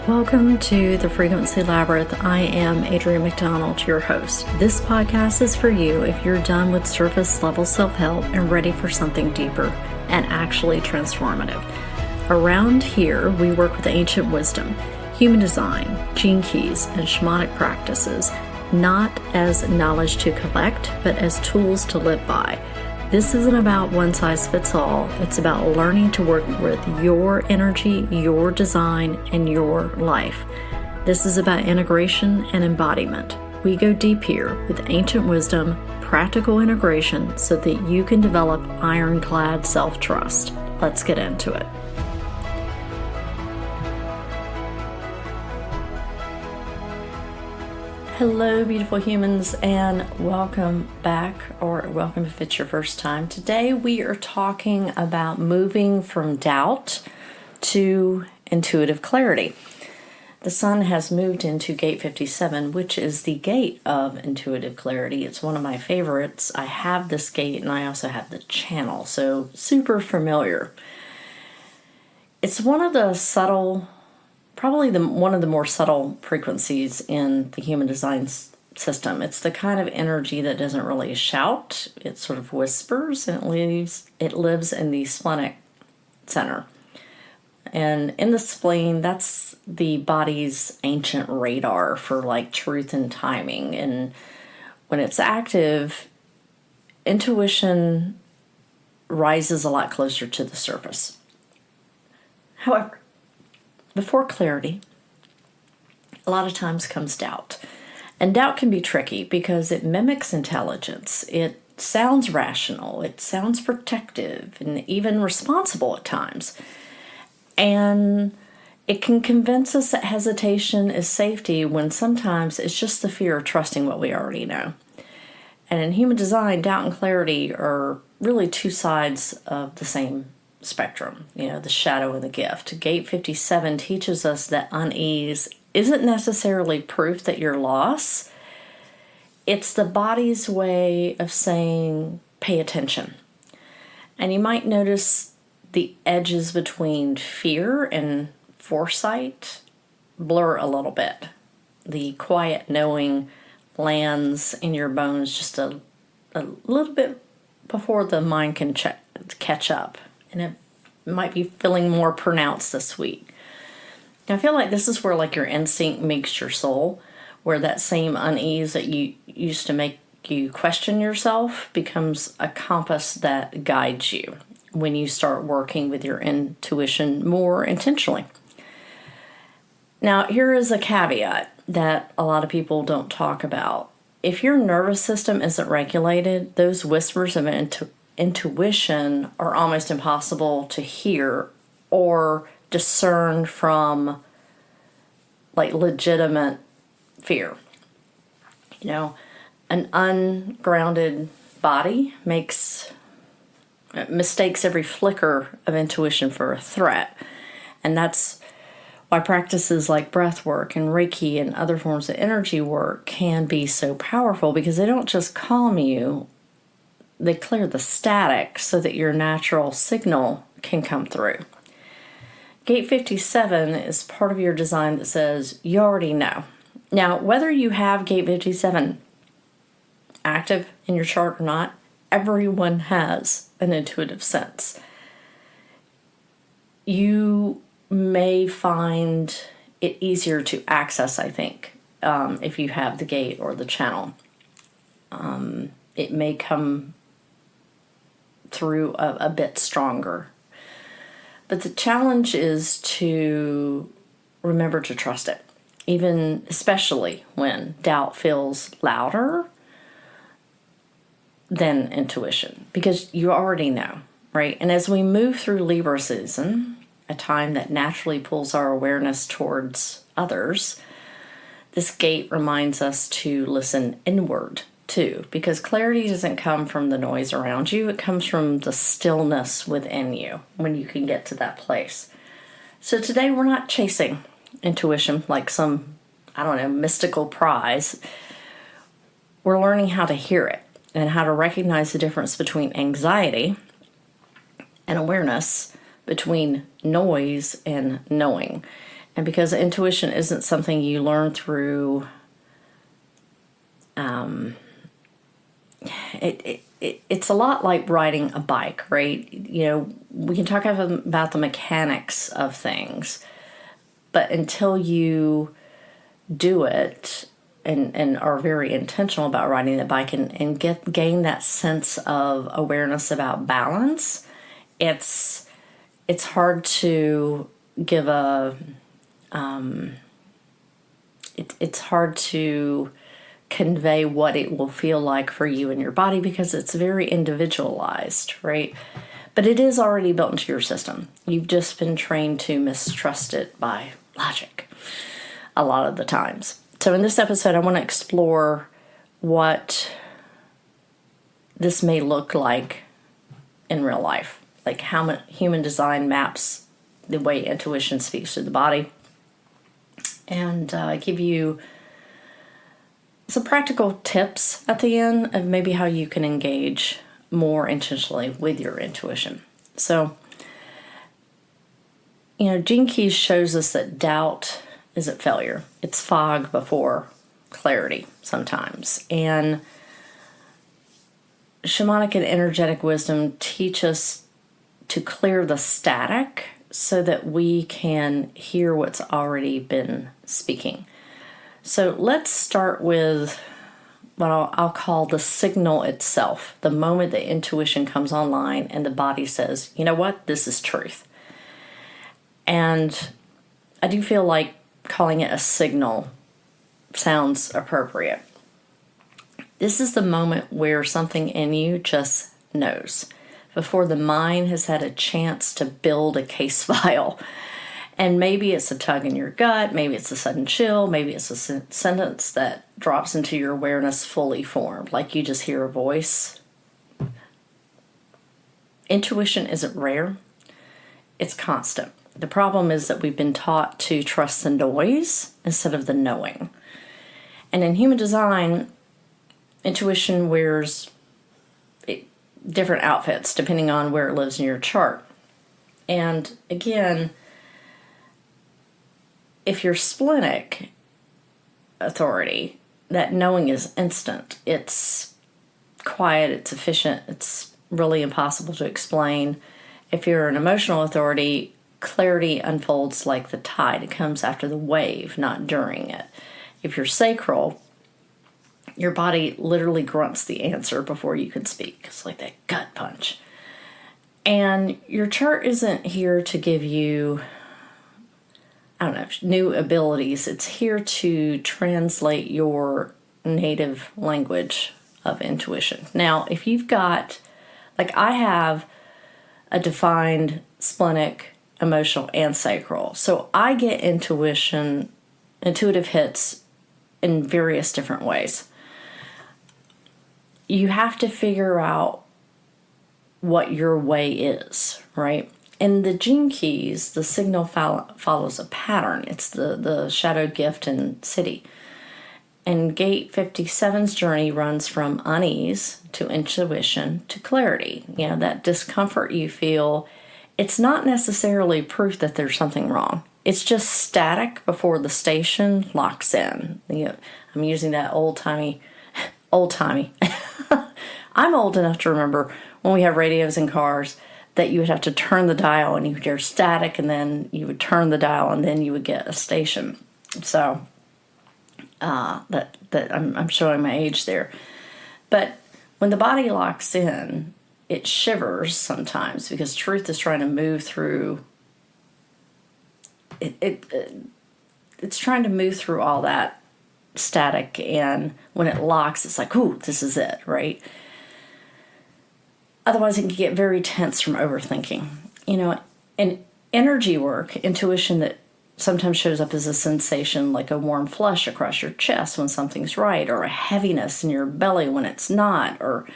Welcome to the Frequency Labyrinth. I am Adrienne McDonald, your host. This podcast is for you if you're done with surface level self-help and ready for something deeper and actually transformative. Around here, we work with ancient wisdom, human design, gene keys, and shamanic practices, not as knowledge to collect, but as tools to live by. This isn't about one size fits all. It's about learning to work with your energy, your design, and your life. This is about integration and embodiment. We go deep here with ancient wisdom, practical integration, so that you can develop ironclad self-trust. Let's get into it. Hello, beautiful humans, and welcome back, or welcome if it's your first time. Today we are talking about moving from doubt to intuitive clarity. The sun has moved into gate 57, which is the gate of intuitive clarity. It's one of my favorites. I have this gate and I also have the channel, so super familiar. It's one of the subtle, probably one of the more subtle frequencies in the human design system. It's the kind of energy that doesn't really shout. It sort of whispers, and it lives in the splenic center. And in the spleen, that's the body's ancient radar for like truth and timing. And when it's active, intuition rises a lot closer to the surface. However, before clarity, a lot of times comes doubt. And doubt can be tricky because it mimics intelligence. It sounds rational, it sounds protective, and even responsible at times. And it can convince us that hesitation is safety when sometimes it's just the fear of trusting what we already know. And in human design, doubt and clarity are really two sides of the same spectrum, the shadow and the gift. Gate 57 teaches us that unease isn't necessarily proof that you're lost. It's the body's way of saying, pay attention. And you might notice the edges between fear and foresight blur a little bit. The quiet knowing lands in your bones just a little bit before the mind can catch up. And it might be feeling more pronounced this week. I feel like this is where like your instinct meets your soul, where that same unease that you used to make you question yourself becomes a compass that guides you when you start working with your intuition more intentionally. Now, here is a caveat that a lot of people don't talk about. If your nervous system isn't regulated, those whispers of intuition are almost impossible to hear or discern from like legitimate fear. An ungrounded body mistakes every flicker of intuition for a threat. And that's why practices like breath work and Reiki and other forms of energy work can be so powerful, because they don't just calm you, they clear the static so that your natural signal can come through. Gate 57 is part of your design that says you already know. Now, whether you have Gate 57 active in your chart or not, everyone has an intuitive sense. You may find it easier to access, I think, if you have the gate or the channel. It may come through a bit stronger. But the challenge is to remember to trust it, especially when doubt feels louder than intuition, because you already know, right? And as we move through Libra season, a time that naturally pulls our awareness towards others, this gate reminds us to listen inward too, because clarity doesn't come from the noise around you. It comes from the stillness within you when you can get to that place. So today we're not chasing intuition like some, mystical prize. We're learning how to hear it and how to recognize the difference between anxiety and awareness, between noise and knowing. And because intuition isn't something you learn through, it's a lot like riding a bike, right? We can talk about the mechanics of things, but until you do it and are very intentional about riding the bike and gain that sense of awareness about balance, it's hard to give it's hard to convey what it will feel like for you and your body because it's very individualized, right? But it is already built into your system. You've just been trained to mistrust it by logic a lot of the times. So in this episode, I want to explore what this may look like in real life, like how human design maps the way intuition speaks to the body, and give you some practical tips at the end of maybe how you can engage more intentionally with your intuition. So, Gene Keys shows us that doubt isn't failure. It's fog before clarity sometimes. And shamanic and energetic wisdom teach us to clear the static so that we can hear what's already been speaking. So let's start with what I'll call the signal itself, the moment the intuition comes online and the body says, you know what, this is truth. And I do feel like calling it a signal sounds appropriate. This is the moment where something in you just knows, before the mind has had a chance to build a case file. And maybe it's a tug in your gut, maybe it's a sudden chill, maybe it's a sentence that drops into your awareness fully formed, like you just hear a voice. Intuition isn't rare, it's constant. The problem is that we've been taught to trust the noise instead of the knowing. And in human design, intuition wears different outfits depending on where it lives in your chart. And again, if you're splenic authority, that knowing is instant. It's quiet, it's efficient, it's really impossible to explain. If you're an emotional authority, clarity unfolds like the tide. It comes after the wave, not during it. If you're sacral, your body literally grunts the answer before you can speak. It's like that gut punch. And your chart isn't here to give you, new abilities. It's here to translate your native language of intuition. Now, if you've got, like I have a defined splenic, emotional, and sacral. So I get intuitive hits in various different ways. You have to figure out what your way is, right? In the Gene Keys, the signal follows a pattern. It's the shadow gift and city. And Gate 57's journey runs from unease to intuition to clarity. That discomfort you feel, it's not necessarily proof that there's something wrong. It's just static before the station locks in. I'm using that old-timey. I'm old enough to remember when we have radios in cars that you would have to turn the dial and you would hear static, and then you would turn the dial and then you would get a station. So that I'm showing my age there. But when the body locks in, it shivers sometimes because truth is trying to move through. It's trying to move through all that static, and when it locks, it's like, ooh, this is it, right? Otherwise, it can get very tense from overthinking. In energy work, intuition that sometimes shows up as a sensation like a warm flush across your chest when something's right, or a heaviness in your belly when it's not, or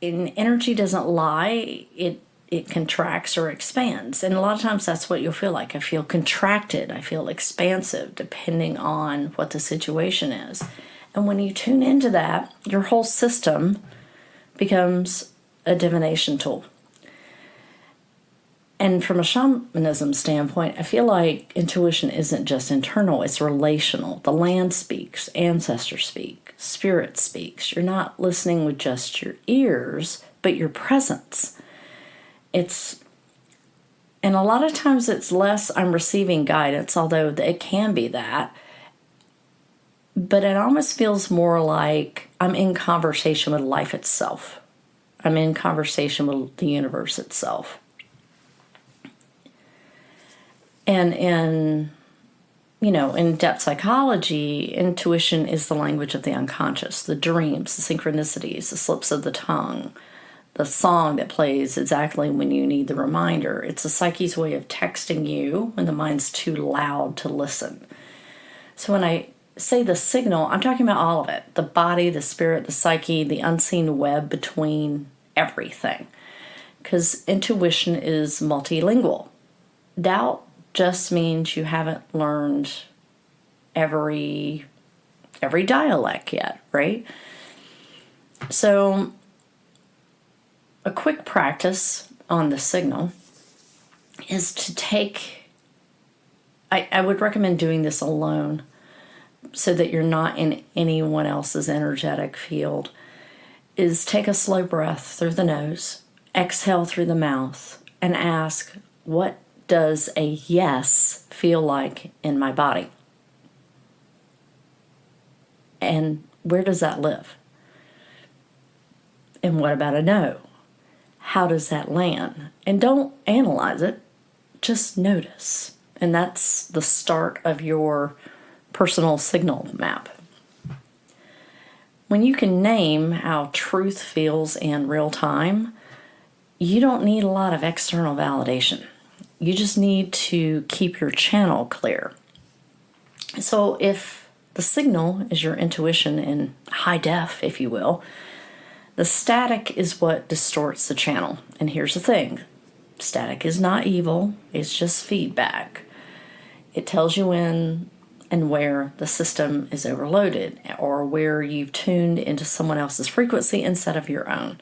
energy doesn't lie, it contracts or expands. And a lot of times that's what you'll feel like. I feel contracted, I feel expansive, depending on what the situation is. And when you tune into that, your whole system becomes a divination tool. And from a shamanism standpoint, I feel like intuition isn't just internal, it's relational. The land speaks, ancestors speak, spirit speaks. You're not listening with just your ears, but your presence. And a lot of times it's less I'm receiving guidance, although it can be that. But it almost feels more like I'm in conversation with life itself. I'm in conversation with the universe itself. And in depth psychology, intuition is the language of the unconscious, the dreams, the synchronicities, the slips of the tongue, the song that plays exactly when you need the reminder. It's the psyche's way of texting you when the mind's too loud to listen. So when I say the signal, I'm talking about all of it. The body, the spirit, the psyche, the unseen web between everything. Because intuition is multilingual. Doubt just means you haven't learned every dialect yet, right? So a quick practice on the signal is to take, I would recommend doing this alone so that you're not in anyone else's energetic field, is take a slow breath through the nose, exhale through the mouth, and ask, what does a yes feel like in my body? And where does that live? And what about a no? How does that land? And don't analyze it, just notice. And that's the start of your personal signal map. When you can name how truth feels in real time, you don't need a lot of external validation. You just need to keep your channel clear. So if the signal is your intuition in high def, if you will, the static is what distorts the channel. And here's the thing. Static is not evil. It's just feedback. It tells you when and where the system is overloaded or where you've tuned into someone else's frequency instead of your own.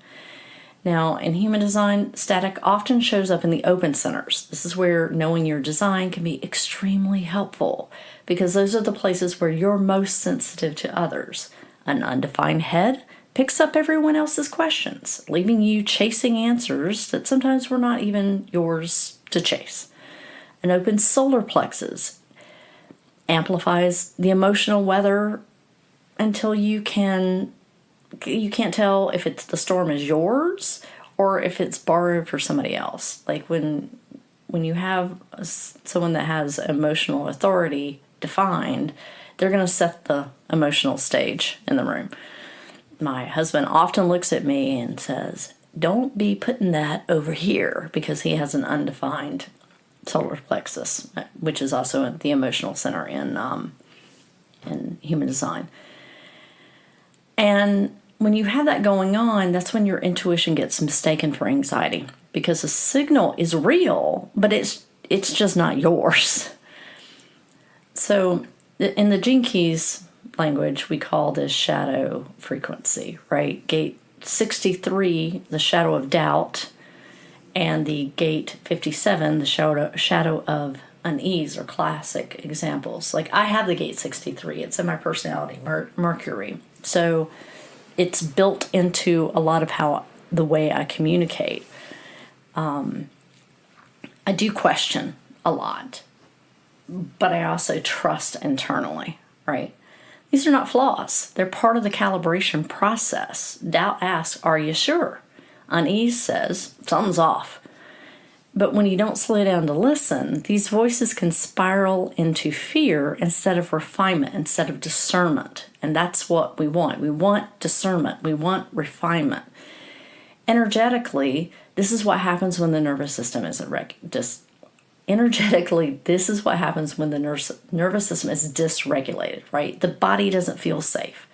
Now, in human design, static often shows up in the open centers. This is where knowing your design can be extremely helpful because those are the places where you're most sensitive to others. An undefined head picks up everyone else's questions, leaving you chasing answers that sometimes were not even yours to chase. An open solar plexus amplifies the emotional weather until you can't tell if the storm is yours or if it's borrowed for somebody else. Like when you have someone that has emotional authority defined, they're going to set the emotional stage in the room. My husband often looks at me and says, don't be putting that over here, because he has an undefined solar plexus, which is also the emotional center in human design. And when you have that going on, that's when your intuition gets mistaken for anxiety, because the signal is real, but it's just not yours. So in the Gene Keys language, we call this shadow frequency, right? Gate 63, the shadow of doubt, and the gate 57, the shadow of unease, are classic examples. Like I have the gate 63. It's in my personality, Mercury. So it's built into a lot of the way I communicate. I do question a lot, but I also trust internally, right? These are not flaws. They're part of the calibration process. Doubt asks, are you sure? Unease says, something's off. But when you don't slow down to listen, these voices can spiral into fear instead of refinement, instead of discernment. And that's what we want. We want discernment. We want refinement. Energetically, this is what happens when the nervous system isn't energetically, this is what happens when the nervous system is dysregulated, right? The body doesn't feel safe.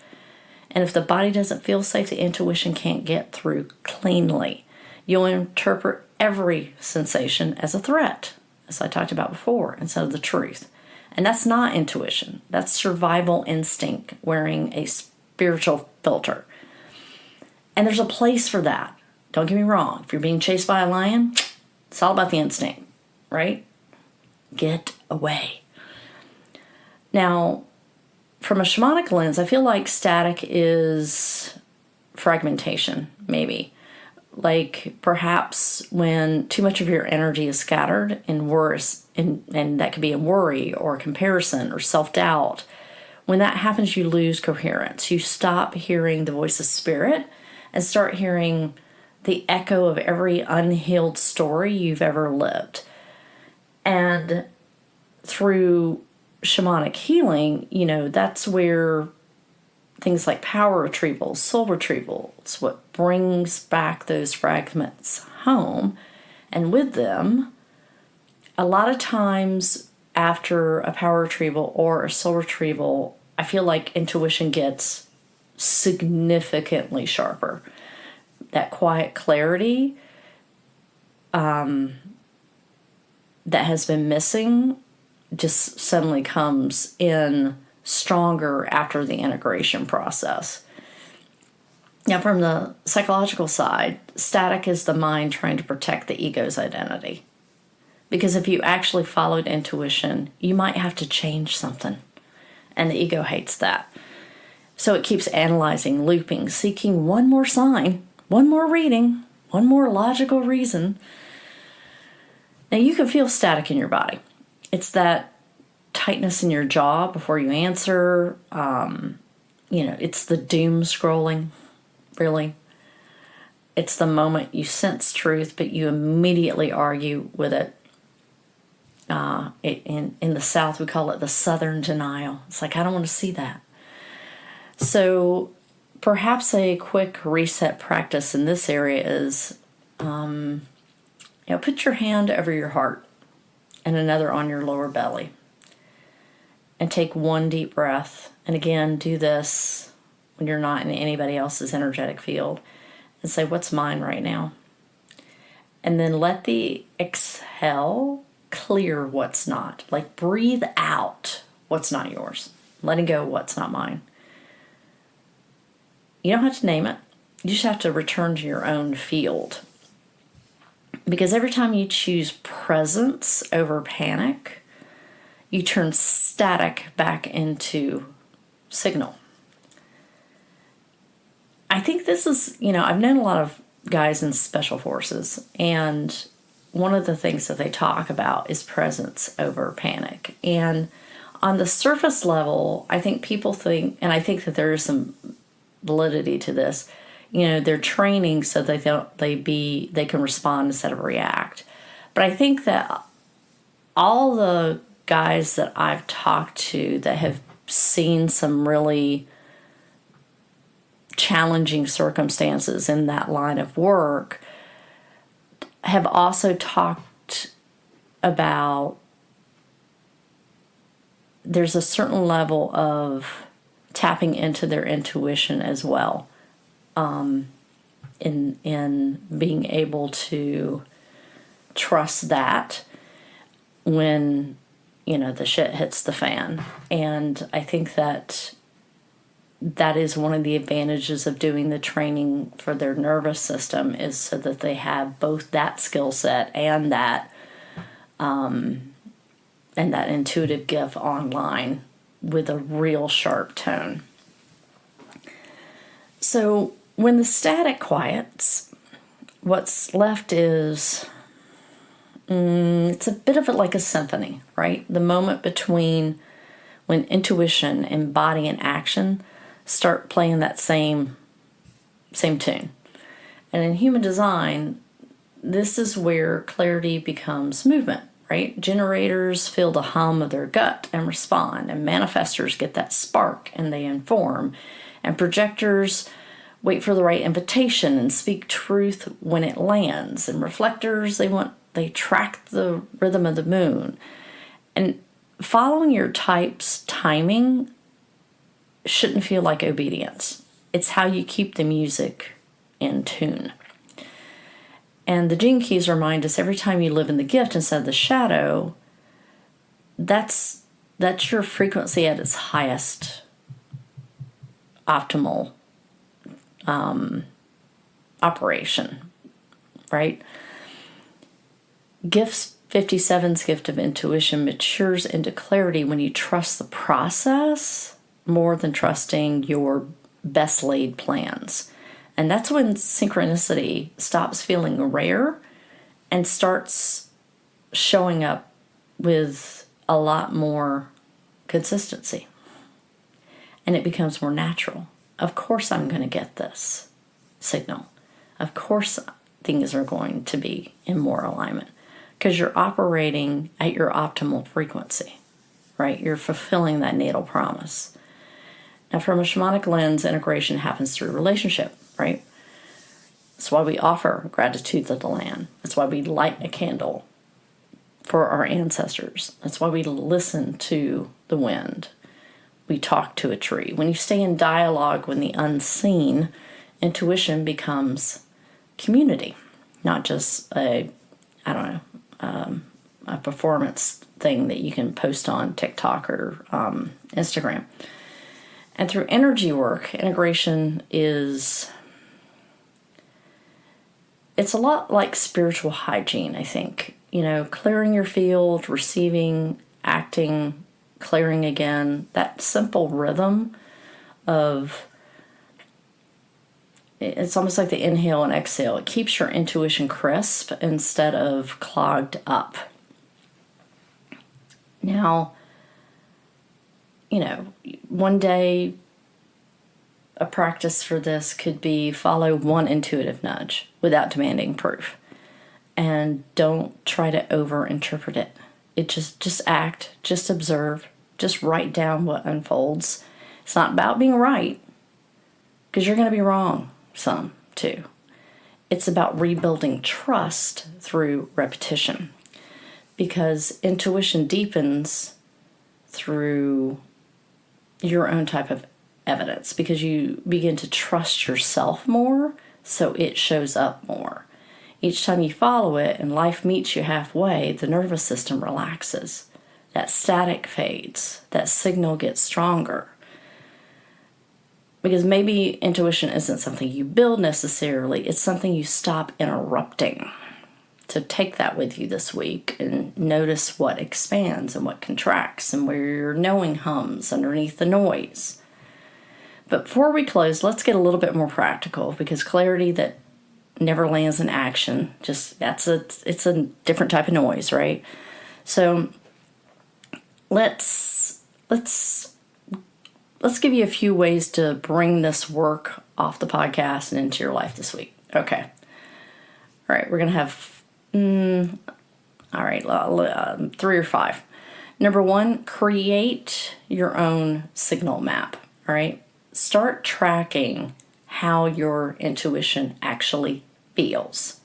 And if the body doesn't feel safe, the intuition can't get through cleanly. You'll interpret every sensation as a threat, as I talked about before, instead of the truth. And that's not intuition. That's survival instinct wearing a spiritual filter. And there's a place for that. Don't get me wrong. If you're being chased by a lion, It's all about the instinct, right? Get away. Now, from a shamanic lens, I feel like static is fragmentation, maybe. Like perhaps when too much of your energy is scattered in worries, and that could be in worry or comparison or self-doubt. When that happens, you lose coherence. You stop hearing the voice of spirit and start hearing the echo of every unhealed story you've ever lived. And through shamanic healing, that's where things like power retrieval, soul retrieval, it's what brings back those fragments home. And with them, a lot of times after a power retrieval or a soul retrieval, I feel like intuition gets significantly sharper. That quiet clarity that has been missing just suddenly comes in stronger after the integration process. Now, from the psychological side, static is the mind trying to protect the ego's identity. Because if you actually followed intuition, you might have to change something. And the ego hates that. So it keeps analyzing, looping, seeking one more sign, one more reading, one more logical reason. Now, you can feel static in your body. It's that tightness in your jaw before you answer. It's the doom scrolling, really. It's the moment you sense truth, but you immediately argue with it. In the South, we call it the Southern denial. It's like, I don't want to see that. So perhaps a quick reset practice in this area is, put your hand over your heart and another on your lower belly. And take one deep breath. And again, do this when you're not in anybody else's energetic field. And say, what's mine right now? And then let the exhale clear what's not. Like breathe out what's not yours. Letting go what's not mine. You don't have to name it. You just have to return to your own field. Because every time you choose presence over panic, you turn static back into signal. I think this is, I've known a lot of guys in special forces, and one of the things that they talk about is presence over panic. And on the surface level, I think people think, and I think that there is some validity to this, they're training so they can respond instead of react. But I think that all the guys that I've talked to that have seen some really challenging circumstances in that line of work have also talked about there's a certain level of tapping into their intuition as well, in being able to trust that when the shit hits the fan. And I think that is one of the advantages of doing the training for their nervous system, is so that they have both that skill set and that intuitive gift online with a real sharp tone. So when the static quiets, what's left is it's a bit of it like a symphony, right? The moment between when intuition and body and action start playing that same tune. And in human design, this is where clarity becomes movement, right? Generators feel the hum of their gut and respond, and manifestors get that spark and they inform, and projectors wait for the right invitation and speak truth when it lands, and reflectors, they track the rhythm of the moon. And following your type's timing shouldn't feel like obedience. It's how you keep the music in tune. And the gene keys remind us every time you live in the gift instead of the shadow, that's your frequency at its highest optimal operation, right? Gifts 57's gift of intuition matures into clarity when you trust the process more than trusting your best laid plans. And that's when synchronicity stops feeling rare and starts showing up with a lot more consistency. And it becomes more natural. Of course I'm going to get this signal. Of course things are going to be in more alignment because you're operating at your optimal frequency, right? You're fulfilling that natal promise. Now, from a shamanic lens, integration happens through relationship, right? That's why we offer gratitude to the land. That's why we light a candle for our ancestors. That's why we listen to the wind. We talk to a tree. When you stay in dialogue with the unseen, intuition becomes community, not just a performance thing that you can post on TikTok or Instagram. And through energy work, integration it's a lot like spiritual hygiene, I think. Clearing your field, receiving, acting, clearing again, that simple rhythm of, it's almost like the inhale and exhale. It keeps your intuition crisp instead of clogged up. Now, one day a practice for this could be follow one intuitive nudge without demanding proof. And don't try to over-interpret it. It just act, just observe, just write down what unfolds. It's not about being right, because you're going to be wrong some too. It's about rebuilding trust through repetition, because intuition deepens through your own type of evidence, because you begin to trust yourself more, so it shows up more. Each time you follow it and life meets you halfway, the nervous system relaxes. That static fades. That signal gets stronger. Because maybe intuition isn't something you build necessarily, it's something you stop interrupting. So take that with you this week and notice what expands and what contracts and where your knowing hums underneath the noise. But before we close, let's get a little bit more practical, because clarity that never lands in action, it's a different type of noise, right? So let's give you a few ways to bring this work off the podcast and into your life this week. Okay. All right, we're going to have 3 or 5. Number 1, create your own signal map. All right. Start tracking how your intuition actually feels.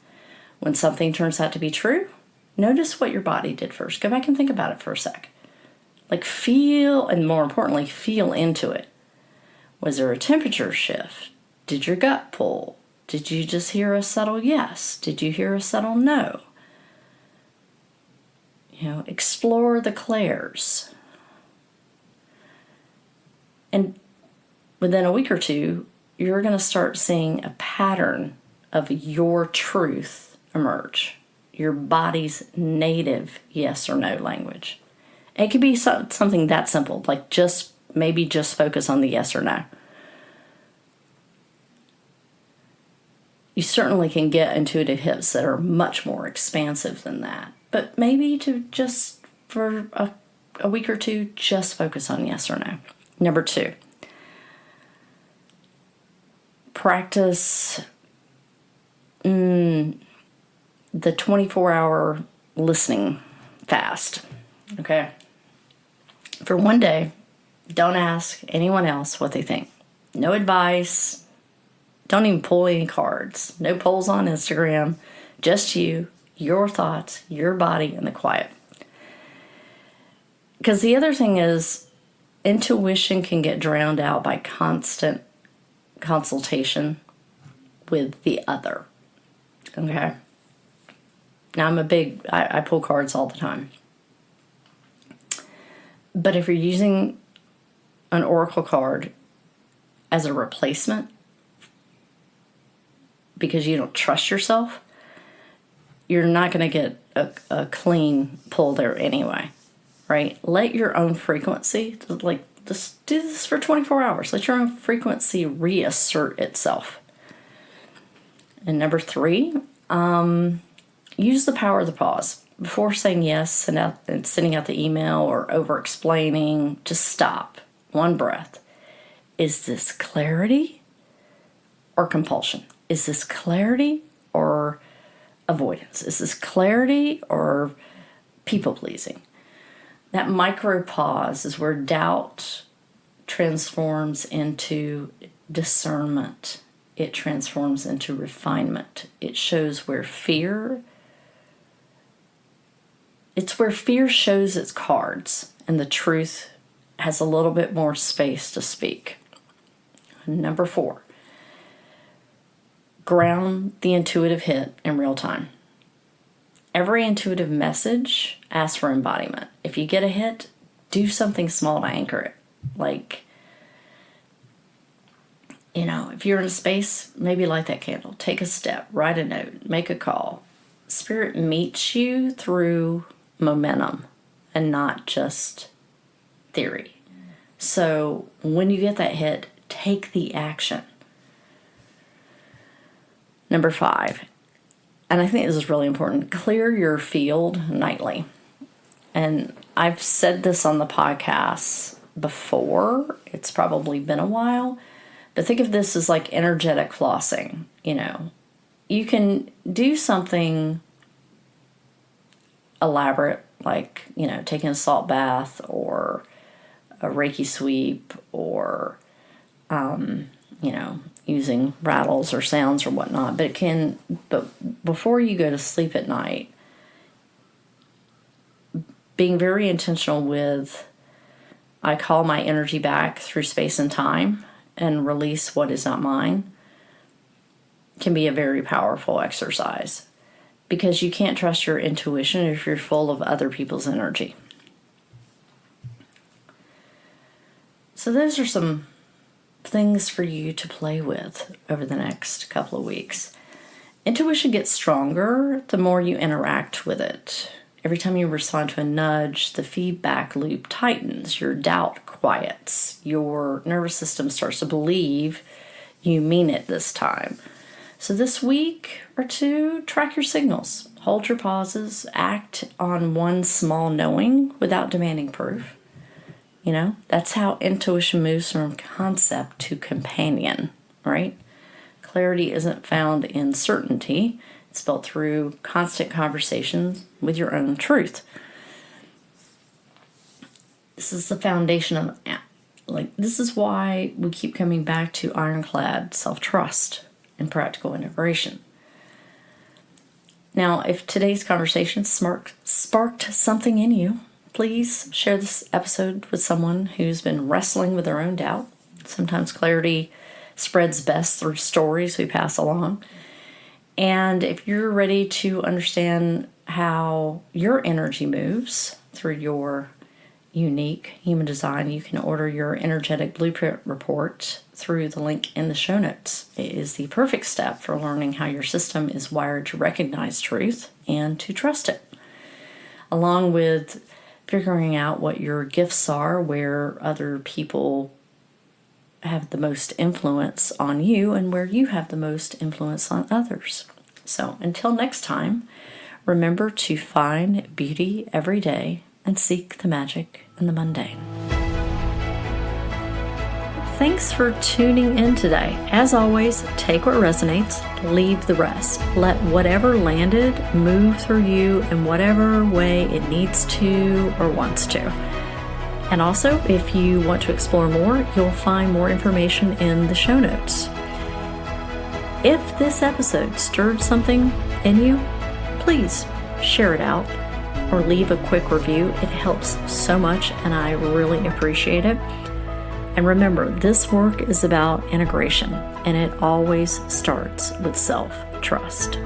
When something turns out to be true, notice what your body did first. Go back and think about it for a sec. Feel, and more importantly, feel into it. Was there a temperature shift? Did your gut pull? Did you just hear a subtle yes? Did you hear a subtle no? Explore the clairs. And within a week or two, you're going to start seeing a pattern of your truth emerge. Your body's native yes or no language. It could be something that simple, like just focus on the yes or no. You certainly can get intuitive hits that are much more expansive than that. But maybe to just, for a week or two, just focus on yes or no. Number 2, practice the 24-hour listening fast. Okay? For one day, don't ask anyone else what they think. No advice. Don't even pull any cards. No polls on Instagram. Just you, your thoughts, your body, and the quiet. Because the other thing is, intuition can get drowned out by constant consultation with the other. Okay? Now, I pull cards all the time. But if you're using an oracle card as a replacement because you don't trust yourself, you're not going to get a clean pull there anyway, right? Let your own frequency, like, just do this for 24 hours. Let your own frequency reassert itself. And number 3, use the power of the pause. Before saying yes and sending out the email or over-explaining, just stop. One breath. Is this clarity or compulsion? Is this clarity or avoidance? Is this clarity or people-pleasing? That micro pause is where doubt transforms into discernment. It transforms into refinement. It shows where fear shows its cards and the truth has a little bit more space to speak. Number 4, ground the intuitive hit in real time. Every intuitive message asks for embodiment. If you get a hit, do something small to anchor it. Like, if you're in a space, maybe light that candle, take a step, write a note, make a call. Spirit meets you through momentum and not just theory. So when you get that hit, take the action. Number 5, and I think this is really important, clear your field nightly. And I've said this on the podcast before. It's probably been a while. But think of this as like energetic flossing. You can do something elaborate, like, taking a salt bath or a Reiki sweep or, using rattles or sounds or whatnot. But before you go to sleep at night, being very intentional with, I call my energy back through space and time and release what is not mine, can be a very powerful exercise. Because you can't trust your intuition if you're full of other people's energy. So those are some things for you to play with over the next couple of weeks. Intuition gets stronger the more you interact with it. Every time you respond to a nudge, the feedback loop tightens, your doubt quiets, your nervous system starts to believe you mean it this time. So this week or 2, track your signals, hold your pauses, act on one small knowing without demanding proof. That's how intuition moves from concept to companion, right? Clarity isn't found in certainty. It's built through constant conversations with your own truth. This is the foundation of, this is why we keep coming back to ironclad self-trust and practical integration. Now, if today's conversation sparked something in you, please share this episode with someone who's been wrestling with their own doubt. Sometimes clarity spreads best through stories we pass along. And if you're ready to understand how your energy moves through your unique human design, you can order your energetic blueprint report through the link in the show notes. It is the perfect step for learning how your system is wired to recognize truth and to trust it, along with figuring out what your gifts are, where other people have the most influence on you, and where you have the most influence on others. So until next time, remember to find beauty every day and seek the magic in the mundane. Thanks for tuning in today. As always, take what resonates, leave the rest. Let whatever landed move through you in whatever way it needs to or wants to. And also, if you want to explore more, you'll find more information in the show notes. If this episode stirred something in you, please share it out or leave a quick review. It helps so much and I really appreciate it. And remember, this work is about integration and it always starts with self-trust.